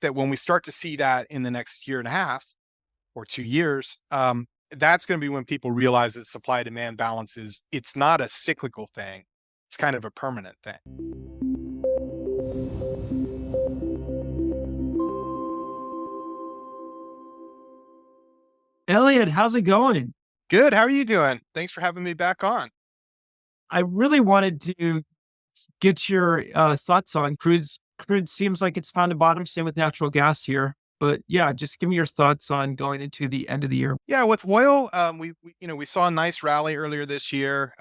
that when we start to see that in the next year and a half or 2 years, that's going to be when people realize that supply demand balance it's not a cyclical thing. It's kind of a permanent thing. Elliot, how's it going? Good. How are you doing? Thanks for having me back on. I really wanted to get your thoughts on crudes. Crude seems like it's found a bottom, same with natural gas here. But yeah, just give me your thoughts on going into the end of the year. Yeah, with oil, we saw a nice rally earlier this year.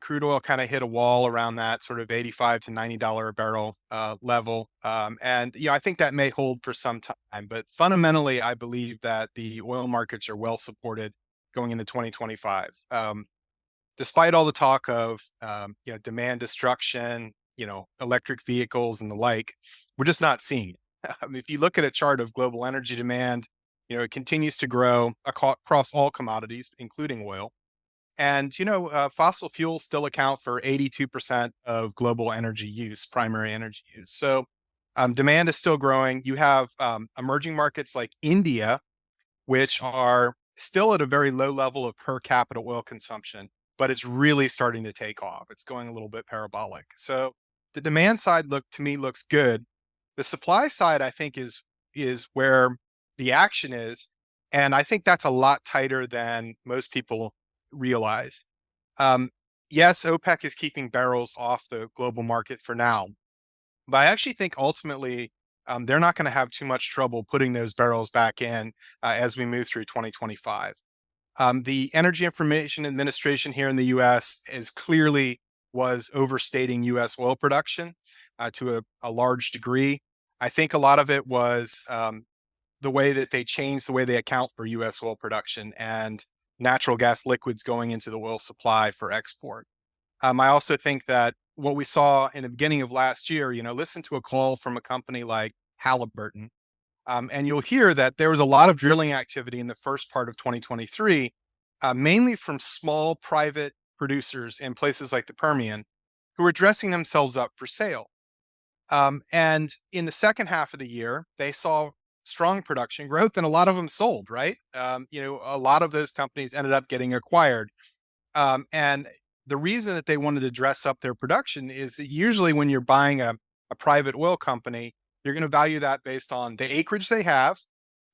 Crude oil kind of hit a wall around that sort of 85 to $90 a barrel level, and I think that may hold for some time. But fundamentally, I believe that the oil markets are well supported going into 2025. Despite all the talk of demand destruction, electric vehicles and the like, we're just not seeing it. If you look at a chart of global energy demand, it continues to grow across all commodities, including oil. And fossil fuels still account for 82% of global energy use, primary energy use. So demand is still growing. You have emerging markets like India, which are still at a very low level of per capita oil consumption, but it's really starting to take off. It's going a little bit parabolic. So the demand side to me looks good. The supply side, I think, is where the action is, and I think that's a lot tighter than most people realize. Um, yes, OPEC is keeping barrels off the global market for now, but I actually think ultimately they're not going to have too much trouble putting those barrels back in as we move through 2025. The Energy Information Administration here in the U.S. is clearly was overstating U.S. oil production to a large degree. I think a lot of it was the way that they changed the way they account for U.S. oil production and natural gas liquids going into the oil supply for export. I also think that what we saw in the beginning of last year, listen to a call from a company like Halliburton, and you'll hear that there was a lot of drilling activity in the first part of 2023, mainly from small private producers in places like the Permian who were dressing themselves up for sale. And in the second half of the year, they saw strong production growth and a lot of them sold, right? A lot of those companies ended up getting acquired. And the reason that they wanted to dress up their production is that usually when you're buying a private oil company, you're going to value that based on the acreage they have,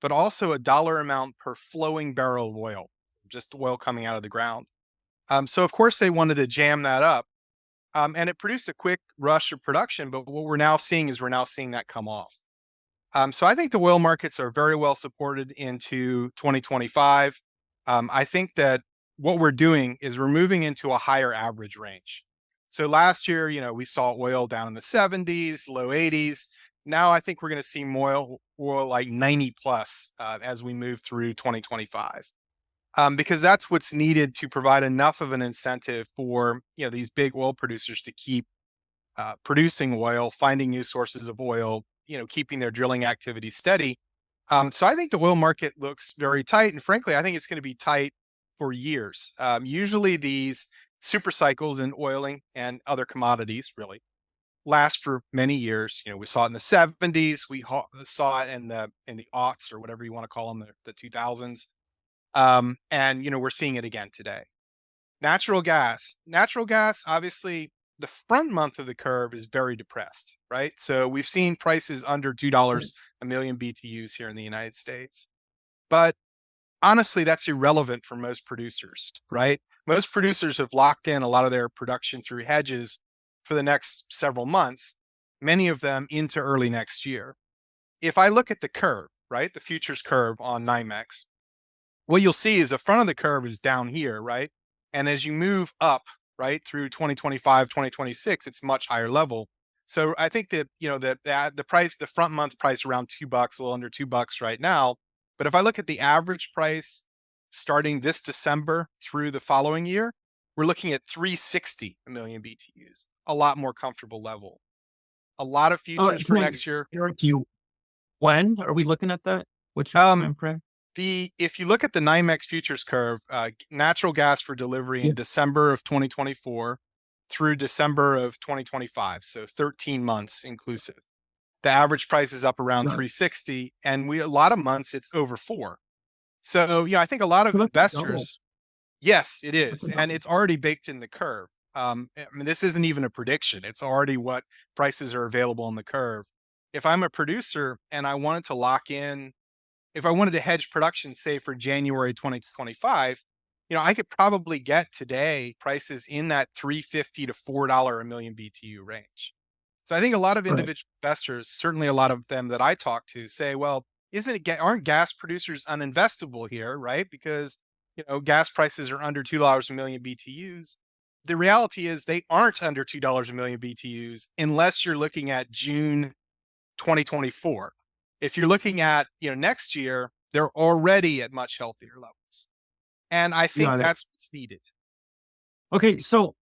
but also a dollar amount per flowing barrel of oil, just oil coming out of the ground. So of course they wanted to jam that up, and it produced a quick rush of production. But what we're now seeing is that come off. So I think the oil markets are very well supported into 2025. I think that what we're doing is we're moving into a higher average range. So last year, we saw oil down in the 70s, low 80s. Now I think we're going to see more oil like 90 plus as we move through 2025. Because that's what's needed to provide enough of an incentive for these big oil producers to keep producing oil, finding new sources of oil, keeping their drilling activity steady. So I think the oil market looks very tight, and frankly, I think it's going to be tight for years. Usually, these super cycles in oiling and other commodities really last for many years. We saw it in the 70s, we saw it in the aughts or whatever you want to call them, the 2000s, and we're seeing it again today. Natural gas, obviously the front month of the curve is very depressed, right? So we've seen prices under $2 a million BTUs here in the United States. But honestly, that's irrelevant for most producers, right? Most producers have locked in a lot of their production through hedges for the next several months, many of them into early next year. If I look at the curve, right, the futures curve on NYMEX, what you'll see is the front of the curve is down here, right? And as you move up, right, through 2025, 2026, it's much higher level. So I think that, the price, the front month price around $2, a little under $2 right now. But if I look at the average price starting this December through the following year, we're looking at 360 a million BTUs, a lot more comfortable level. A lot of Oh, futures for next year. Eric, when are we looking at that? Which Um, time frame? if you look at the NYMEX futures curve, natural gas for delivery Yeah. in December of 2024 through December of 2025, so 13 months inclusive. The average price is up around Got it. 360, and a lot of months it's over 4. So, I think a lot of So that's a double. investors, yes, it That's is, a and double. it's already baked in the curve. I mean, this isn't even a prediction. It's already what prices are available in the curve. If I'm a producer and I wanted to lock in, if I wanted to hedge production, say for January 2025, I could probably get today prices in that 350 to $4 a million BTU range. So I think a lot of Right. individual investors, certainly a lot of them that I talk to, say, well, aren't gas producers uninvestable here, right? Because gas prices are under $2 a million BTUs. The reality is they aren't under $2 a million BTUs unless you're looking at June 2024. If you're looking at next year, they're already at much healthier levels, and I think Got it. that's what's needed. Okay, so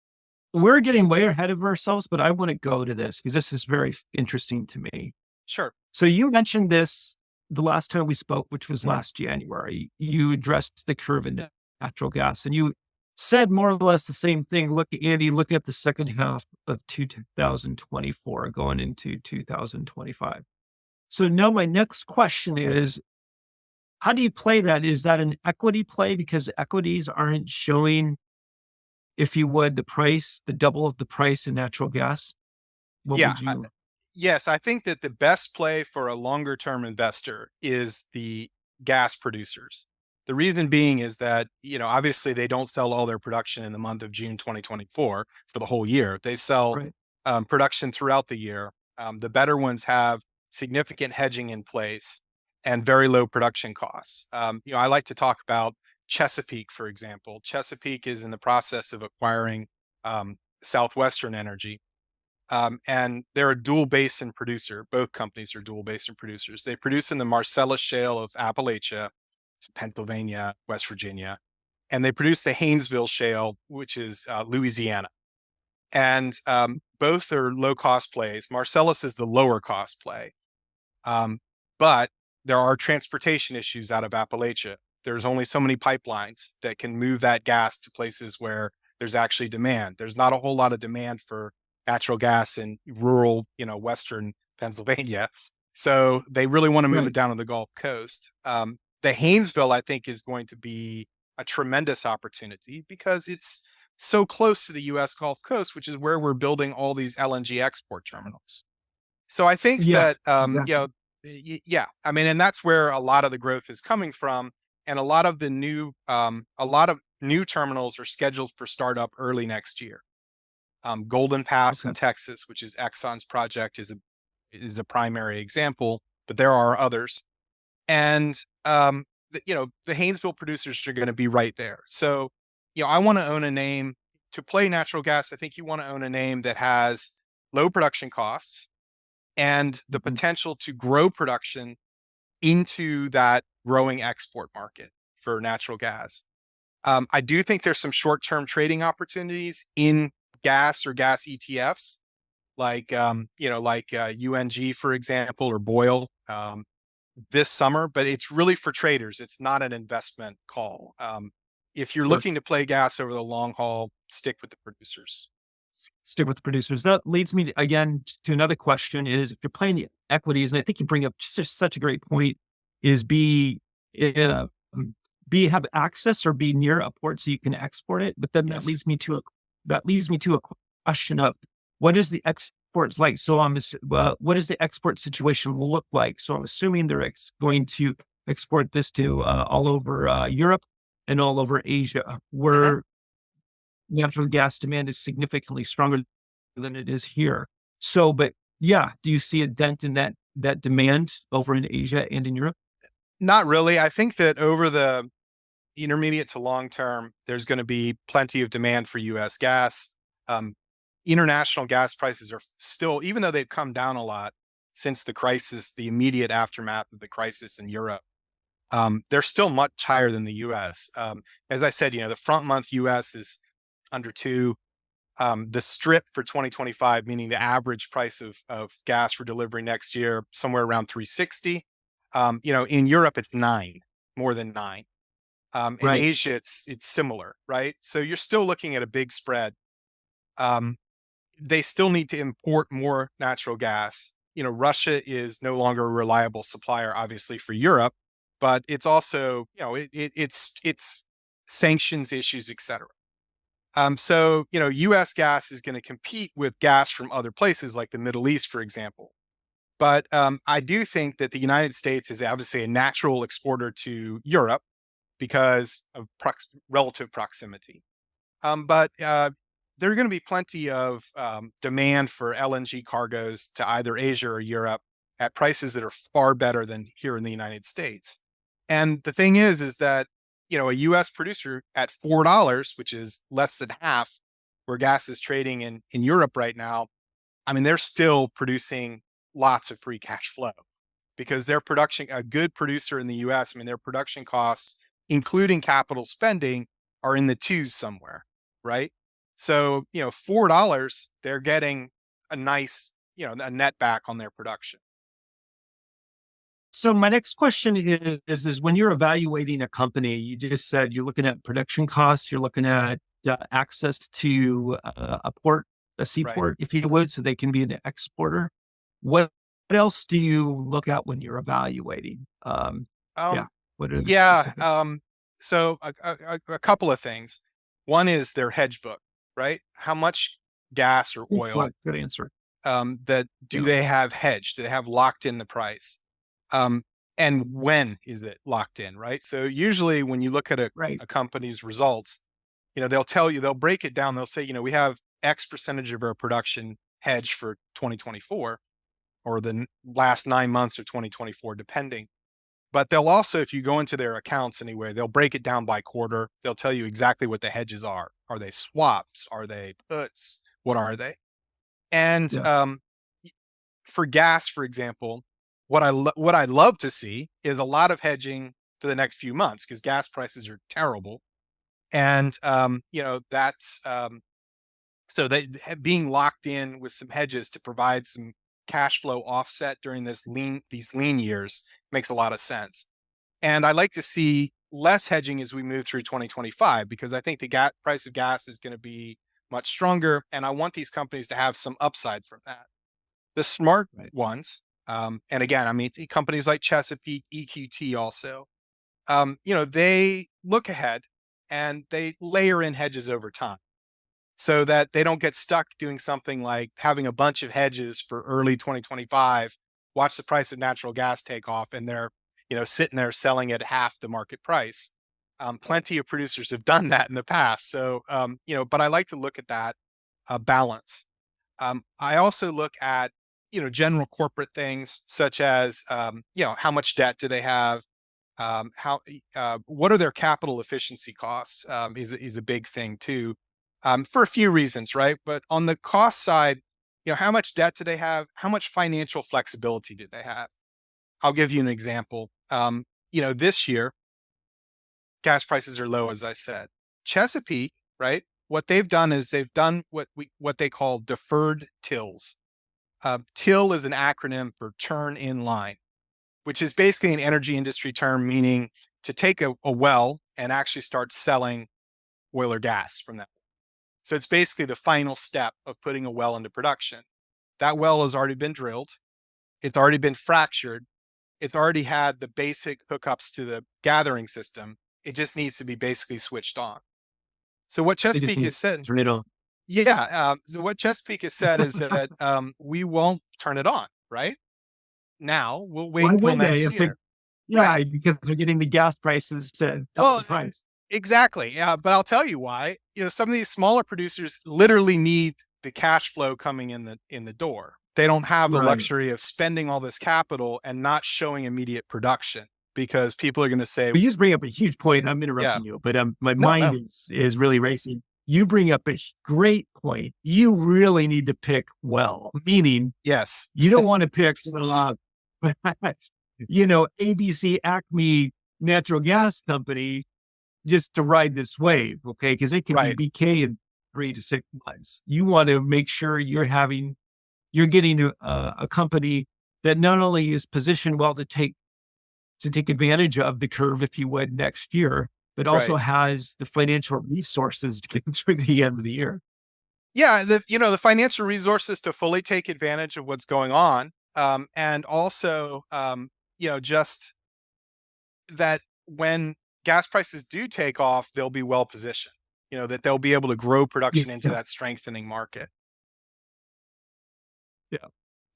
we're getting way ahead of ourselves, but I want to go to this because this is very interesting to me. Sure. So you mentioned this the last time we spoke, which was Mhm. last January. You addressed the curve in natural gas, and you said more or less the same thing. Look, Andy, look at the second half of 2024 going into 2025. So now my next question is, how do you play that? Is that an equity play because equities aren't showing, if you would, the price, the double of the price in natural gas? What Yeah. would you? Yes, I think that the best play for a longer term investor is the gas producers. The reason being is that, obviously they don't sell all their production in the month of June 2024 for the whole year. They sell Right. production throughout the year. The better ones have significant hedging in place and very low production costs. I like to talk about Chesapeake, for example. Chesapeake is in the process of acquiring Southwestern Energy, and they're a dual basin producer. Both companies are dual basin producers. They produce in the Marcellus Shale of Appalachia, so Pennsylvania, West Virginia, and they produce the Haynesville Shale, which is Louisiana. And both are low cost plays. Marcellus is the lower cost play, but there are transportation issues out of Appalachia. There's only so many pipelines that can move that gas to places where there's actually demand. There's not a whole lot of demand for natural gas in rural, Western Pennsylvania. So they really want to move it Right. down to the Gulf Coast. The Haynesville, I think, is going to be a tremendous opportunity because it's so close to the US Gulf Coast, which is where we're building all these LNG export terminals. So I think Yeah, that, exactly. yeah, I mean, and that's where a lot of the growth is coming from, and a lot of new terminals are scheduled for startup early next year. Golden Pass in Okay. Texas, which is Exxon's project, is a primary example, but there are others, and the Haynesville producers are going to be right there. So, I want to own a name to play natural gas. I think you want to own a name that has low production costs and the Mhm. potential to grow production into that growing export market for natural gas. I do think there's some short-term trading opportunities in gas or gas ETFs, like UNG, for example, or Boyle, this summer. But it's really for traders. It's not an investment call. If you're Sure. looking to play gas over the long haul, stick with the producers. Stick with the producers. That leads me again to another question is if you're playing the equities, and I think you bring up just such a great point, is uh, be have access or be near a port so you can export it. But then Yes. that leads me to a question of what is the exports like? So what does the export situation will look like? So I'm assuming they're going to export this to all over Europe and all over Asia, Mhm. where natural gas demand is significantly stronger than it is here. So, but yeah, do you see a dent in that demand over in Asia and in Europe? Not really. I think that over the intermediate to long term, there's going to be plenty of demand for US gas. Um, International gas prices are still, even though they've come down a lot since the crisis, the immediate aftermath of the crisis in Europe, they're still much higher than the US. As I said, the front month US is under two. The strip for 2025, meaning the average price of gas for delivery next year, somewhere around 360. In Europe, it's nine, more than nine. In Right. Asia, it's similar, right? So you're still looking at a big spread. Um, they still need to import more natural gas. Russia is no longer a reliable supplier, obviously for Europe, but it's also, it's sanctions issues, etc. So, US gas is going to compete with gas from other places like the Middle East, for example. But I do think that the United States is obviously a natural exporter to Europe because of relative proximity. But there are going to be plenty of demand for LNG cargoes to either Asia or Europe at prices that are far better than here in the United States. And the thing is that a U.S. producer at $4, which is less than half where gas is trading in Europe right now, I mean, they're still producing lots of free cash flow because their production, a good producer in the US, I mean, their production costs, including capital spending, are in the twos somewhere, right? So, $4, they're getting a nice, a net back on their production. So my next question is when you're evaluating a company, you just said you're looking at production costs, you're looking at access to a port, a Right. seaport, if you would, so they can be an exporter. What else do you look at when you're evaluating? Yeah, Um, what are the yeah. specifics? So a couple of things. One is their hedge book, right? How much gas or oil Good answer. that do Yeah, they have hedged? Do they have locked in the price? Um, and when is it locked in, right? So usually when you look at right. a company's results, they'll tell you, they'll break it down. They'll say, we have X percentage of our production hedged for 2024 or the last 9 months of 2024, depending. But they'll also, if you go into their accounts anyway, they'll break it down by quarter. They'll tell you exactly what the hedges are. Are they swaps? Are they puts? What are they? And Yeah. for gas, for example, what I'd love to see is a lot of hedging for the next few months because gas prices are terrible, and that's so that being locked in with some hedges to provide some cash flow offset during these lean years makes a lot of sense. And I like to see less hedging as we move through 2025 because I think the price of gas is going to be much stronger, and I want these companies to have some upside from that. The smart Right. ones, and again, I mean, companies like Chesapeake, EQT also, they look ahead and they layer in hedges over time so that they don't get stuck doing something like having a bunch of hedges for early 2025, watch the price of natural gas take off, and they're, sitting there selling at half the market price. Plenty of producers have done that in the past. So, but I like to look at that balance. I also look at, general corporate things such as, how much debt do they have? How what are their capital efficiency costs is a big thing too, for a few reasons, right? But on the cost side, how much debt do they have? How much financial flexibility do they have? I'll give you an example. This year gas prices are low, as I said. Chesapeake, right? What they've done is they've done what they call deferred tills. TIL is an acronym for turn in line, which is basically an energy industry term meaning to take a well and actually start selling oil or gas from that. So it's basically the final step of putting a well into production. That well has already been drilled. It's already been fractured. It's already had the basic hookups to the gathering system. It just needs to be basically switched on. So what They just Chesapeake need has to said, turn it on. yeah. So what Chesapeake has said is that we won't turn it on right now. We'll wait Why until would they next if they, year. Right. yeah, because they're getting the gas prices to double Well, the price. exactly. Yeah, but I'll tell you why. Some of these smaller producers literally need the cash flow coming in the door. They don't have the Right. luxury of spending all this capital and not showing immediate production because people are going to say, But you just bring up a huge point. I'm yeah, interrupting you, but my no, mind no, is really racing. You bring up a great point. You really need to pick well, meaning yes, you don't want to pick, ABC Acme Natural Gas Company just to ride this wave, okay? Because it could be right, BK in 3 to 6 months. You want to make sure you're getting a company that not only is positioned well to take advantage of the curve, if you would, next year, but also right. has the financial resources to get through the end of the year. Yeah, the financial resources to fully take advantage of what's going on. And also, just that when gas prices do take off, they'll be well positioned. That they'll be able to grow production into Yeah. that strengthening market. Yeah.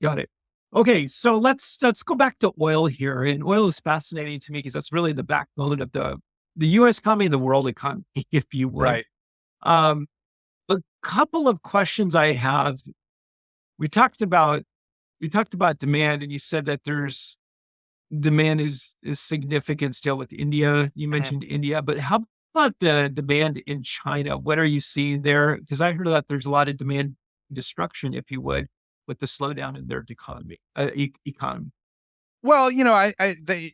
Got it. Okay, so let's go back to oil here. And oil is fascinating to me because that's really the backbone of the US economy, the world economy, if you would. Right. Um, a couple of questions I have. We talked about we talked about demand, and you said that there's demand is significant still with India. You Mhm. mentioned India, but how about the demand in China? What are you seeing there? Because I heard that there's a lot of demand destruction, if you would, with the slowdown in their economy. Well, the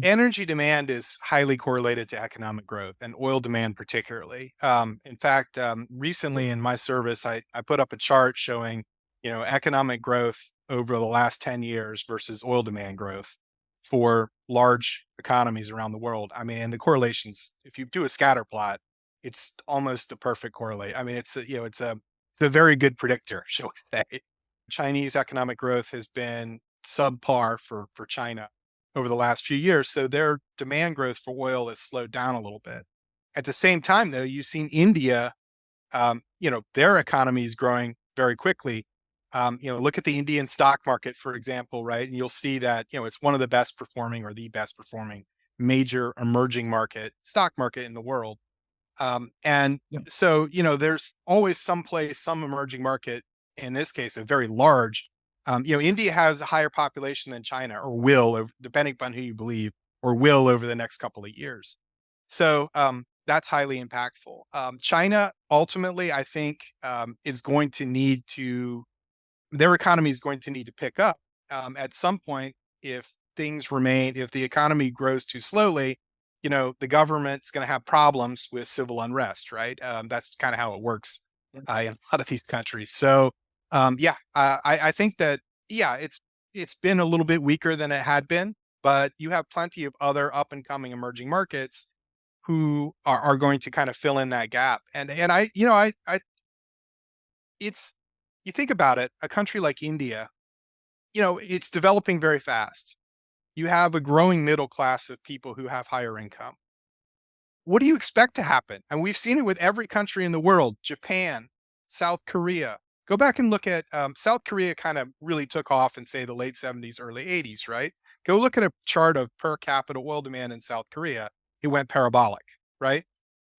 energy demand is highly correlated to economic growth and oil demand particularly. In fact, recently in my service, I put up a chart showing, economic growth over the last 10 years versus oil demand growth for large economies around the world. I mean, and the correlations, if you do a scatter plot, it's almost a perfect correlate. I mean, it's a very good predictor, shall we say. Chinese economic growth has been subpar for China over the last few years. So their demand growth for oil has slowed down a little bit. At the same time, though, you've seen India, their economy is growing very quickly. Look at the Indian stock market, for example, right? And you'll see that, it's one of the best performing or the best performing major emerging market stock market in the world. And Yeah, so, there's always some place, some emerging market, in this case, a very large. India has a higher population than China, or will, depending upon who you believe, or will over the next couple of years. So that's highly impactful. China, ultimately, I think, is going to need to their economy is going to need to pick up at some point if the economy grows too slowly. The government's going to have problems with civil unrest, right? That's kind of how it works in a lot of these countries. So I think that yeah, it's been a little bit weaker than it had been, but you have plenty of other up and coming emerging markets who are going to kind of fill in that gap. And I it's you think about it, a country like India, it's developing very fast. You have a growing middle class of people who have higher income. What do you expect to happen? And we've seen it with every country in the world, Japan, South Korea. Go back and look at South Korea kind of really took off in, say, the late 70s, early 80s, right? Go look at a chart of per capita oil demand in South Korea. It went parabolic, right?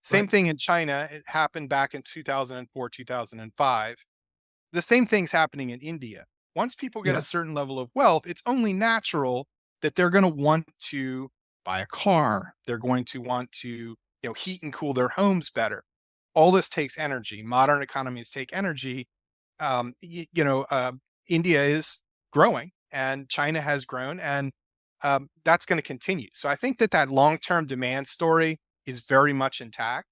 Same right. thing in China. It happened back in 2004, 2005. The same thing's happening in India. Once people get a Yeah, certain level of wealth, it's only natural that they're going to want to buy a car. They're going to want to, heat and cool their homes better. All this takes energy. Modern economies take energy. Um, y- you know, uh, India is growing and China has grown, and that's going to continue. So I think that long-term demand story is very much intact.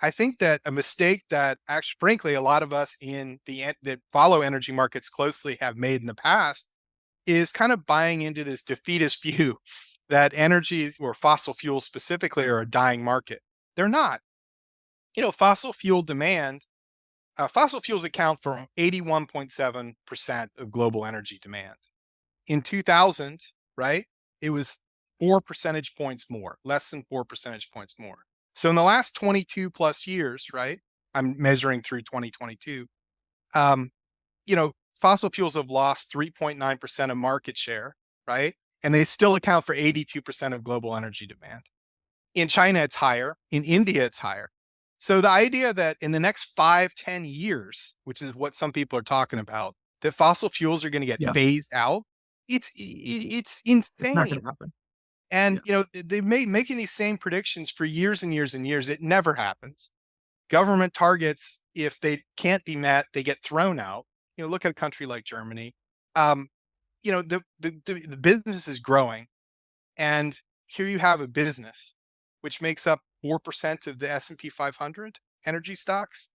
I think that a mistake that actually, frankly, a lot of us that follow energy markets closely have made in the past is kind of buying into this defeatist view that energy or fossil fuels specifically are a dying market. They're not. Fossil fuels account for 81.7% of global energy demand. In 2000, right, it was 4 percentage points more, less than 4 percentage points more. So in the last 22 plus years, right, I'm measuring through 2022, um, fossil fuels have lost 3.9% of market share, right? And they still account for 82% of global energy demand. In China, it's higher. In India, it's higher. So the idea that in the next 5, 10 years, which is what some people are talking about, that fossil fuels are going to get yeah. phased out, it's It's not going insane. to happen. And Yeah, they making these same predictions for years and years and years. It never happens. Government targets, if they can't be met, they get thrown out. Look at a country like Germany. Um, the business is growing, and here you have a business which makes up 4% of the S&P 500 energy stocks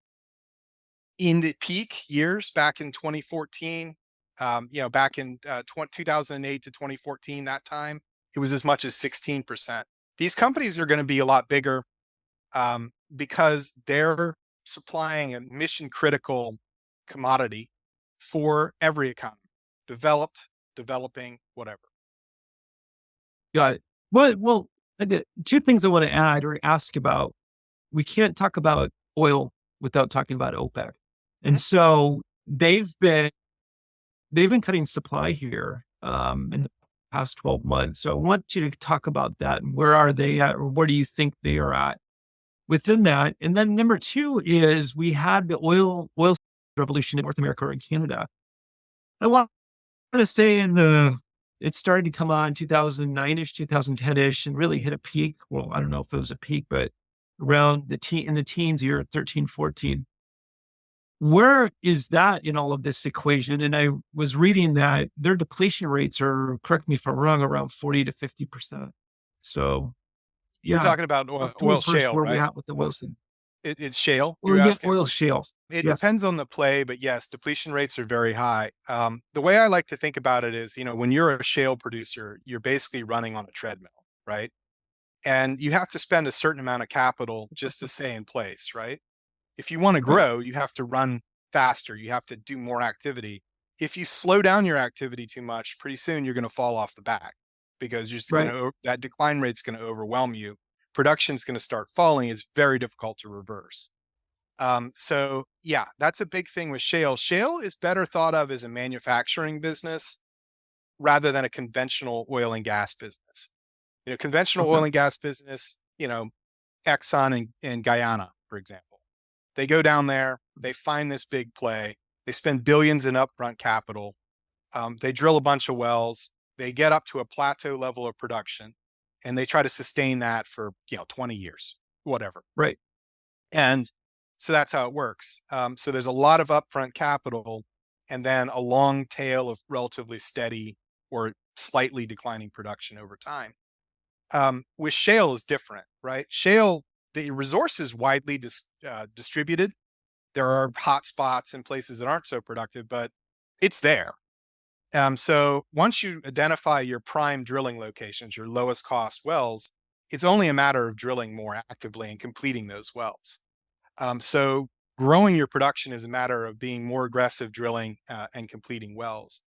in the peak years back in 2014. Back in 2008 to 2014, that time it was as much as 16%. These companies are going to be a lot bigger because they're supplying a mission critical commodity for every economy, developed, developing, whatever. Got it. Well, the two things I want to add or ask about. We can't talk about oil without talking about OPEC. And Mhm. so they've been cutting supply here in the past 12 months. So I want you to talk about that. Where are they at, or where do you think they are at within that? And then number two is we had the oil revolution in North America or in Canada. I want to say it started to come on 2009-ish, 2010-ish, and really hit a peak. Well, I don't know if it was a peak, but around in the teens year, 13, 14. Where is that in all of this equation? And I was reading that their depletion rates are, correct me if I'm wrong, around 40 to 50%. So You're yeah, talking about talk to me oil first shale, where we right? at with the Wilson. It's shale. Well, You're yeah, asking. oil shales. It Yes. depends on the play, but yes, depletion rates are very high. The way I like to think about it is, when you're a shale producer, you're basically running on a treadmill, right? And you have to spend a certain amount of capital just to stay in place, right? If you want to Right. grow, you have to run faster. You have to do more activity. If you slow down your activity too much, pretty soon you're going to fall off the back because you're just going Right. to, that decline rate's going to overwhelm you. Production's going to start falling. It's very difficult to reverse. So yeah, that's a big thing with shale. Shale is better thought of as a manufacturing business rather than a conventional oil and gas business. Conventional Okay. oil and gas business, Exxon and Guyana, for example. They go down there, they find this big play, they spend billions in upfront capital, they drill a bunch of wells, they get up to a plateau level of production, and they try to sustain that for 20 years, whatever. Right. And so that's how it works. So there's a lot of upfront capital and then a long tail of relatively steady or slightly declining production over time. With shale is different, right? Shale, the resource is widely distributed. There are hot spots in places that aren't so productive, but it's there. So once you identify your prime drilling locations, your lowest cost wells, it's only a matter of drilling more actively and completing those wells. So growing your production is a matter of being more aggressive drilling and completing wells.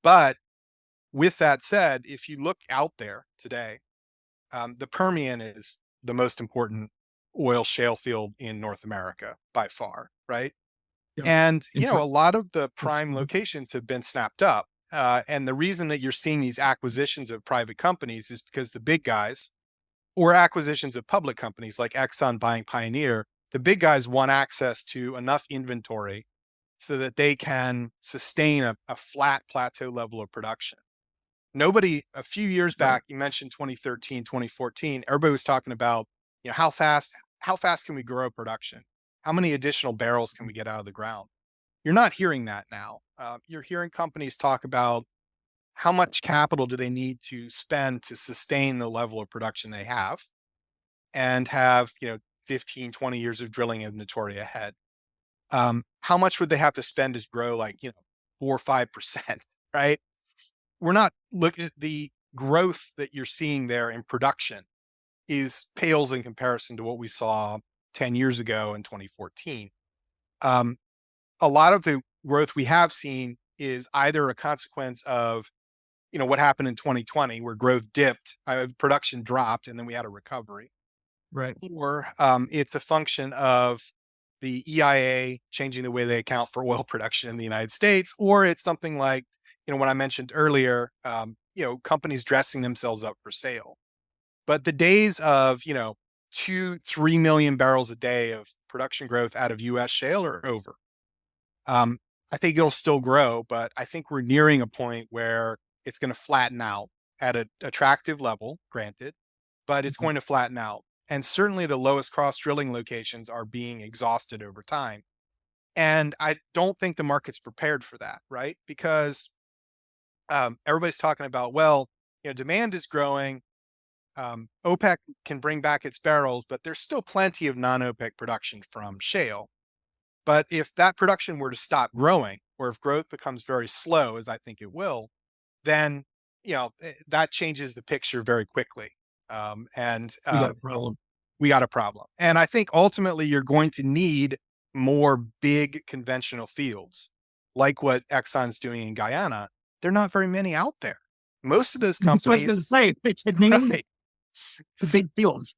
But with that said, if you look out there today, the Permian is the most important oil shale field in North America by far, right? Yeah. And a Inter- lot of the prime locations have been snapped up. And the reason that you're seeing these acquisitions of private companies is because the big guys, or acquisitions of public companies like Exxon buying Pioneer, the big guys want access to enough inventory so that they can sustain a flat plateau level of production. Nobody, a few years right. back, you mentioned 2013, 2014, everybody was talking about, how fast can we grow production? How many additional barrels can we get out of the ground? You're not hearing that now. You're hearing companies talk about how much capital do they need to spend to sustain the level of production they have and have, 15, 20 years of drilling inventory ahead. How much would they have to spend to grow like, 4 or 5%, right? We're not looking at the growth that you're seeing there in production is pales in comparison to what we saw 10 years ago in 2014. Um, a lot of the growth we have seen is either a consequence of, what happened in 2020 where growth dipped, production dropped, and then we had a recovery, Right. or it's a function of the EIA changing the way they account for oil production in the United States, or it's something like, what I mentioned earlier, companies dressing themselves up for sale. But the days of, 2, 3 million barrels a day of production growth out of US shale are over. Um, I think it'll still grow, but I think we're nearing a point where it's going to flatten out at an attractive level, granted, but it's Mhm. going to flatten out. And certainly the lowest cost drilling locations are being exhausted over time. And I don't think the market's prepared for that, right? Because everybody's talking about, well, demand is growing. OPEC can bring back its barrels, but there's still plenty of non OPEC production from shale. But if that production were to stop growing, or if growth becomes very slow, as I think it will, then that changes the picture very quickly. And We got a problem. we got a problem. And I think ultimately you're going to need more big conventional fields, like what Exxon's doing in Guyana, There are not very many out there. Most of those That's what I was going to companies, say. It's name right? the big fields.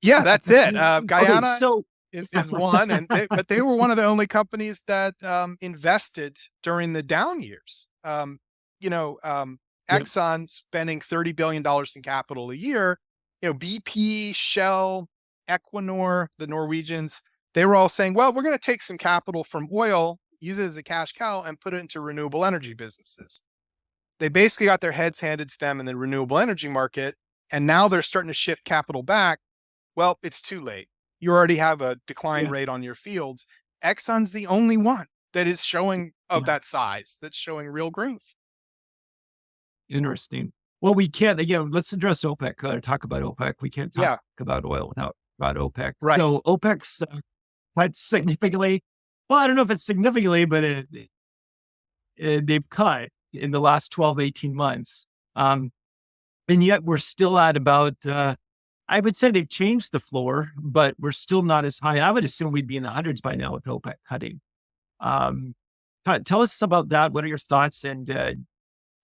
Yeah, that's it. Okay, Guyana so is one, but they were one of the only companies that invested during the down years. You know, yeah, Exxon spending $30 billion in capital a year. You know, BP, Shell, Equinor, the Norwegians, they were all saying, "Well, we're going to take some capital from oil, use it as a cash cow, and put it into renewable energy businesses." They basically got their heads handed to them in the renewable energy market, and now they're starting to shift capital back. Well, it's too late. You already have a decline yeah, rate on your fields. Exxon's the only one that is showing of yeah. that size that's showing real growth. Interesting. Well, we can't, again, let's address OPEC, talk about OPEC. We can't talk Yeah, about oil without about OPEC. right. So OPEC's cut significantly. Well, I don't know if it's significantly, but they've cut in the last 12, 18 months. And yet we're still at about, I would say they've changed the floor, but we're still not as high. I would assume we'd be in the hundreds by now with OPEC cutting. Um, tell us about that. What are your thoughts? And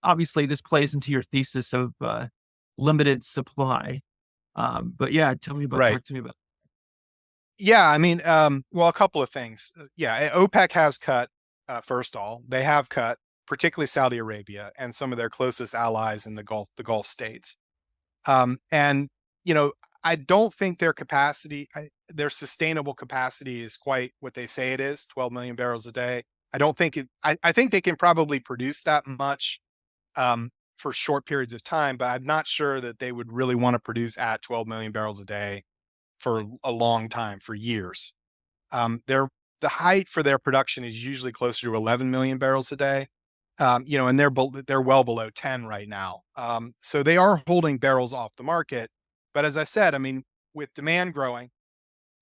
obviously, this plays into your thesis of limited supply. But yeah, Right. talk to me about. Yeah, I mean, well, a couple of things. Yeah, OPEC has cut, first of all, they have cut, particularly Saudi Arabia and some of their closest allies in the Gulf states. And, you know, I don't think their sustainable capacity is quite what they say it is, 12 million barrels a day. I think they can probably produce that much for short periods of time, but I'm not sure that they would really want to produce at 12 million barrels a day for a long time, for years. Their The height for their production is usually closer to 11 million barrels a day. And they're well below 10 right now. So they are holding barrels off the market. But as I said, I mean, with demand growing,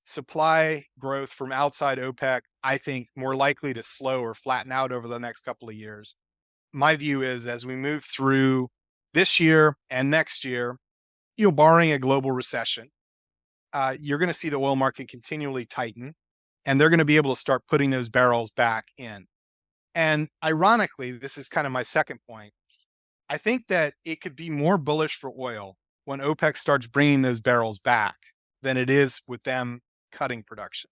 supply growth from outside OPEC, I think more likely to slow or flatten out over the next couple of years. My view is as we move through this year and next year, barring a global recession, you're going to see the oil market continually tighten, and they're going to be able to start putting those barrels back in. And ironically, this is kind of my second point. I think that it could be more bullish for oil when OPEC starts bringing those barrels back than it is with them cutting production.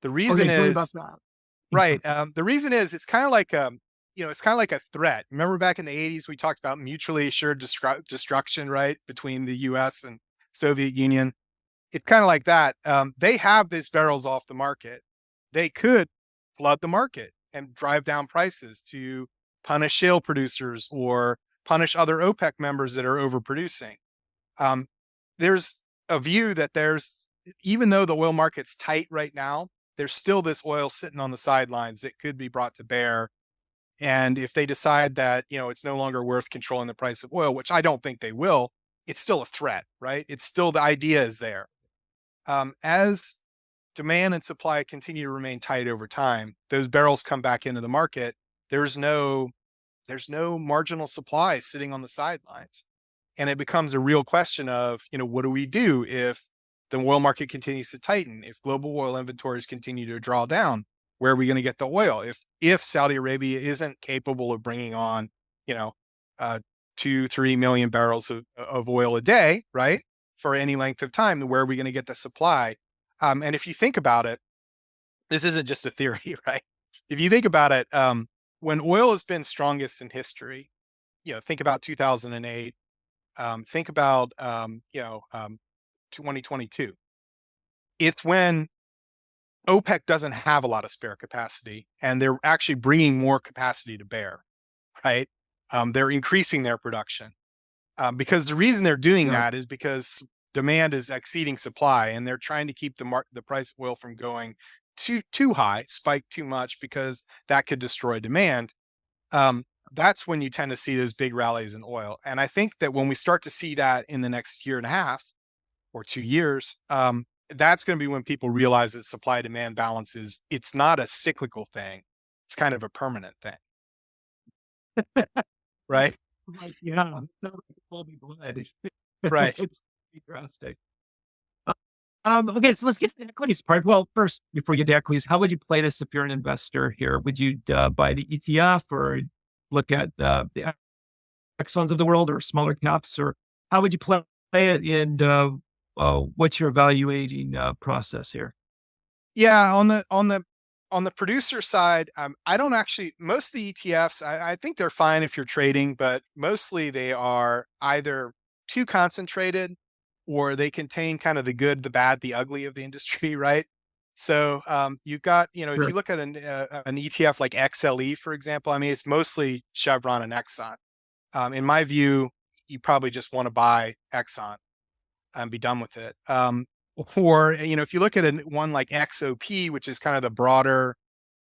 The reason Okay, tell me about is that. right. The reason is it's kind of like a threat. Remember back in the 80s, we talked about mutually assured destruction, right, between the U.S. and Soviet Union. It's kind of like that. They have these barrels off the market. They could flood the market and drive down prices to punish shale producers or punish other OPEC members that are overproducing. Um, there's a view that even though the oil market's tight right now, there's still this oil sitting on the sidelines that could be brought to bear. And if they decide that, it's no longer worth controlling the price of oil, which I don't think they will, it's still a threat, right? It's still the idea is there. As demand and supply continue to remain tight over time, those barrels come back into the market. There's no marginal supply sitting on the sidelines. And it becomes a real question of, what do we do if the oil market continues to tighten? If global oil inventories continue to draw down, where are we going to get the oil? If Saudi Arabia isn't capable of bringing on, you know, 2-3 million barrels of oil a day, right, for any length of time, where are we going to get the supply? And if you think about it, this isn't just a theory, right? If you think about it, when oil has been strongest in history, think about 2008, think about 2022. It's when OPEC doesn't have a lot of spare capacity, and they're actually bringing more capacity to bear, right? They're increasing their production because the reason they're doing Yeah. that is because demand is exceeding supply, and they're trying to keep the price of oil from going too high, spike too much, because that could destroy demand. um, that's when you tend to see those big rallies in oil. And I think that when we start to see that in the next year and a half or 2 years, that's going to be when people realize that supply demand balance it's not a cyclical thing. It's kind of a permanent thing, right? Like, yeah, no, bloody blood. Right. It's drastic. Okay, so let's get to the equities part. Well, first, before we get to equities, how would you play this if you're an investor here? Would you buy the ETF or look at the Exxons of the world or smaller caps, or how would you play it? And what's your evaluating process here? Yeah, on the producer side, I don't actually most of the ETFs, I think they're fine if you're trading, but mostly they are either too concentrated or they contain kind of the good, the bad, the ugly of the industry, right? So you've got, if you Sure. look at an ETF like XLE, for example, I mean, it's mostly Chevron and Exxon. In my view, you probably just want to buy Exxon and be done with it. Or if you look at one like XOP, which is kind of the broader,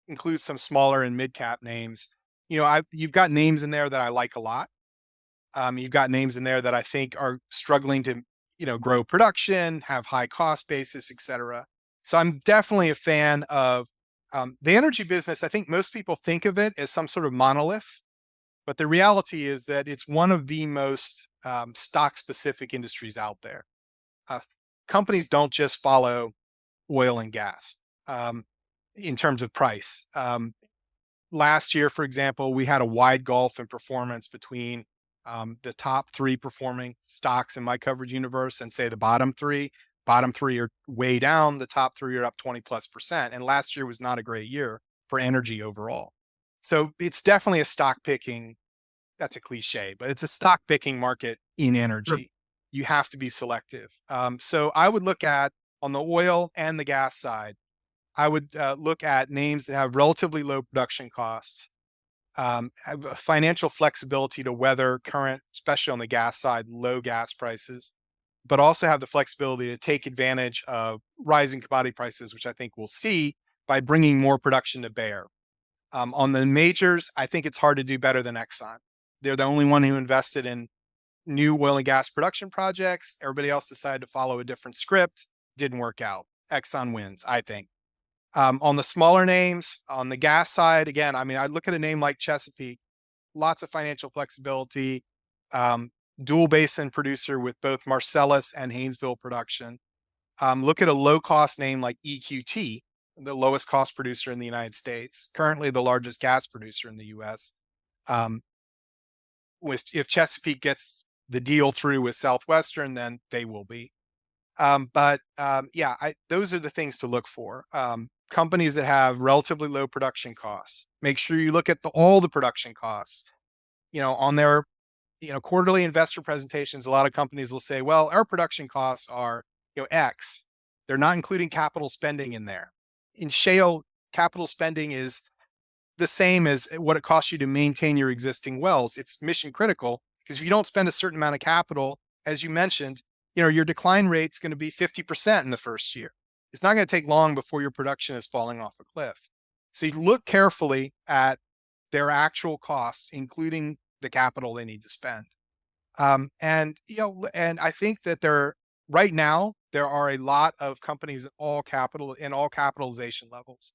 includes some smaller and mid cap names. You've got names in there that I like a lot. You've got names in there that I think are struggling to grow production, have high cost basis, et cetera. So I'm definitely a fan of the energy business. I think most people think of it as some sort of monolith, but the reality is that it's one of the most stock specific industries out there. uh, Companies don't just follow oil and gas in terms of price. Last year, for example, we had a wide gulf in performance between the top three performing stocks in my coverage universe and say the bottom three. Bottom three are way down. The top three are up 20+%. And last year was not a great year for energy overall. So it's definitely a stock picking, that's a cliche, but it's a stock picking market in Sure. energy. You have to be selective. So I would look at on the oil and the gas side, I would look at names that have relatively low production costs, have a financial flexibility to weather current, especially on the gas side, low gas prices, but also have the flexibility to take advantage of rising commodity prices, which I think we'll see by bringing more production to bear. On the majors, I think it's hard to do better than Exxon. They're the only one who invested in new oil and gas production projects. Everybody else decided to follow a different script. Didn't work out. Exxon wins, I think. On the smaller names, on the gas side, again, I mean, I look at a name like Chesapeake, lots of financial flexibility, um, dual basin producer with both Marcellus and Haynesville production. Look at a low cost name like EQT, the lowest cost producer in the United States, currently the largest gas producer in the US. Um, if Chesapeake gets the deal through with Southwestern, then they will be. Yeah, those are the things to look for. Companies that have relatively low production costs. Make sure you look at all the production costs. On their quarterly investor presentations, a lot of companies will say, "Well, our production costs are X." They're not including capital spending in there. In shale, capital spending is the same as what it costs you to maintain your existing wells. It's mission critical because if you don't spend a certain amount of capital, as you mentioned, your decline rate's going to be 50% in the first year. It's not going to take long before your production is falling off a cliff. So you look carefully at their actual costs, including the capital they need to spend. And I think that right now there are a lot of companies in all capitalization levels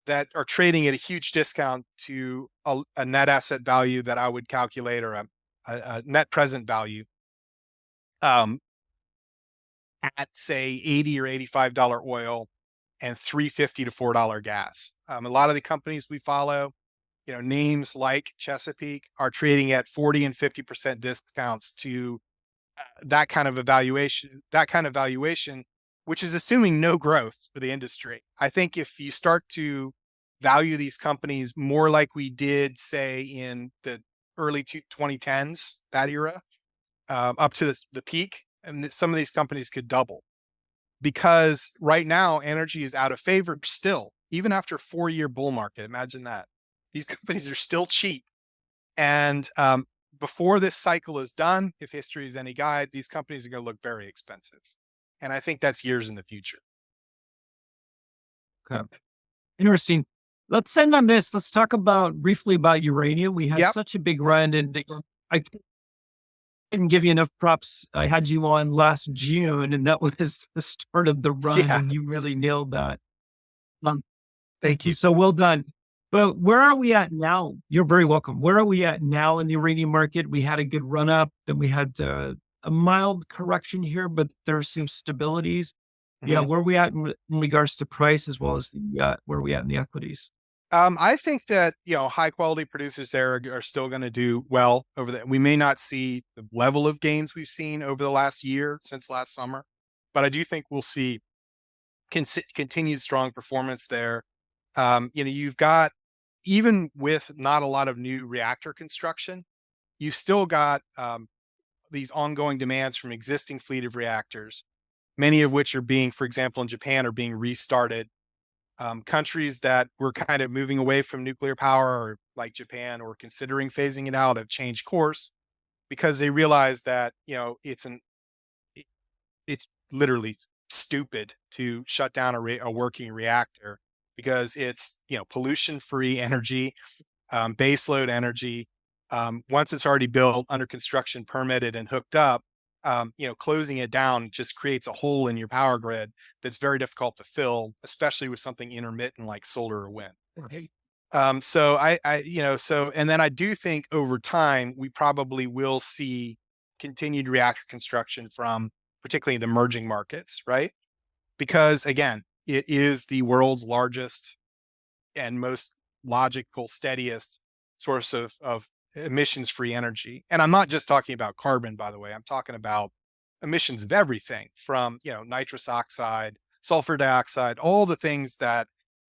that are trading at a huge discount to a net asset value that I would calculate, or a net present value, um, at say $80 or $85 oil and $3.50 to $4 gas. A lot of the companies we follow, names like Chesapeake, are trading at 40 and 50% discounts to that kind of valuation, which is assuming no growth for the industry. I think if you start to value these companies more like we did, say, in the early 2010s, that era, up to the peak, and some of these companies could double. Because right now, energy is out of favor still, even after a 4-year bull market. Imagine that. These companies are still cheap. And before this cycle is done, if history is any guide, these companies are going to look very expensive. And I think that's years in the future. Okay. Interesting. Let's end on this. Let's talk briefly about uranium. We had Yep. such a big run, and I didn't give you enough props. I had you on last June, and that was the start of the run, Yeah. and you really nailed that. Um, Thank you. so well done. But where are we at now? You're very welcome. Where are we at now in the uranium market? We had a good run up, then we had a mild correction here, but there are some stabilities. Yeah, Mhm. where are we at in regards to price as well as the where are we at in the equities? I think that high quality producers there are still going to do well over there. We may not see the level of gains we've seen over the last year since last summer, but I do think we'll see continued strong performance there. You've got, even with not a lot of new reactor construction, you've still got these ongoing demands from existing fleet of reactors, many of which are being, for example, in Japan, are being restarted. Countries that were kind of moving away from nuclear power, or like Japan, or considering phasing it out, have changed course because they realize that it's literally stupid to shut down a working reactor, because it's pollution free energy, baseload energy. Once it's already built, under construction, permitted, and hooked up, closing it down just creates a hole in your power grid that's very difficult to fill, especially with something intermittent like solar or wind. Right. And then I do think over time we probably will see continued reactor construction from particularly the emerging markets, right? Because again, it is the world's largest and most logical, steadiest source of emissions free energy. And I'm not just talking about carbon, by the way. I'm talking about emissions of everything from, nitrous oxide, sulfur dioxide, all the things that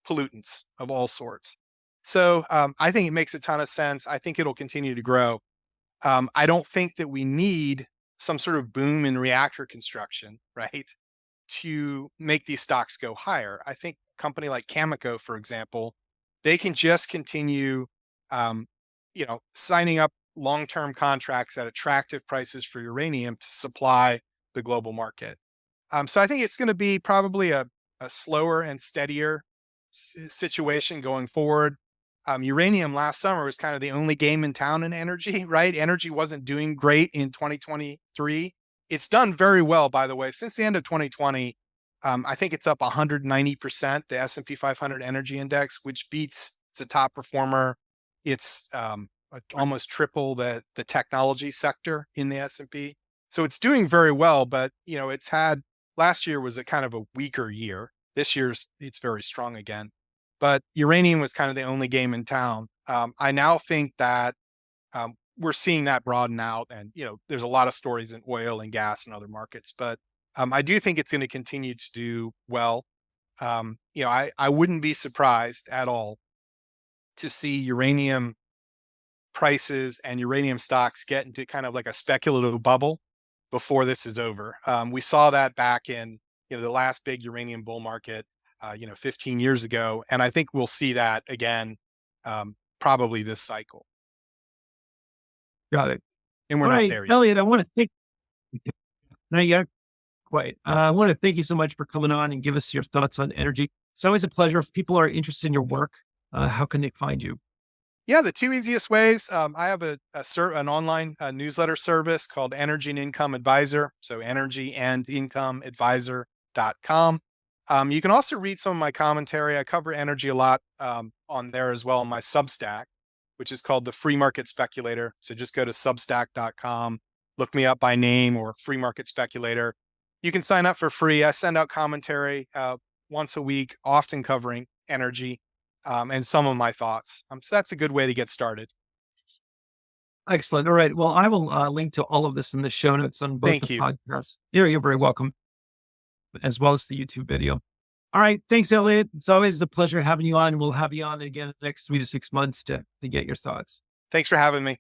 pollutants of all sorts. So I think it makes a ton of sense. I think it'll continue to grow. I don't think that we need some sort of boom in reactor construction, right, to make these stocks go higher. I think a company like Cameco, for example, they can just continue, signing up long-term contracts at attractive prices for uranium to supply the global market. So I think it's going to be probably a slower and steadier situation going forward. Uranium last summer was kind of the only game in town in energy, right? Energy wasn't doing great in 2023. It's done very well, by the way, since the end of 2020. I think it's up 190%, the S&P 500 Energy Index, which beats the top performer. It's almost triple the technology sector in the S&P. So it's doing very well, but last year was a kind of a weaker year. This year's it's very strong again. But uranium was kind of the only game in town. I now think that we're seeing that broaden out, and there's a lot of stories in oil and gas and other markets, but I do think it's going to continue to do well. I wouldn't be surprised at all to see uranium prices and uranium stocks get into kind of like a speculative bubble before this is over. We saw that back in the last big uranium bull market, 15 years ago, and I think we'll see that again, probably this cycle. Got it. And we're All not right, there yet. Elliot, I want to thank no, yeah, quite. I want to thank you so much for coming on and give us your thoughts on energy. It's always a pleasure. If people are interested in your work, how can they find you? Yeah, the two easiest ways. I have an online newsletter service called Energy and Income Advisor. So energyandincomeadvisor.com. You can also read some of my commentary. I cover energy a lot on there as well on my Substack, which is called the Free Market Speculator. So just go to substack.com, look me up by name, or Free Market Speculator. You can sign up for free. I send out commentary once a week, often covering energy and some of my thoughts. So that's a good way to get started. Excellent. All right. Well, I will link to all of this in the show notes on both the Thank you. podcasts. You're very welcome, as well as the YouTube video. All right. Thanks, Elliot. It's always a pleasure having you on. We'll have you on again in the next 3 to 6 months to get your thoughts. Thanks for having me.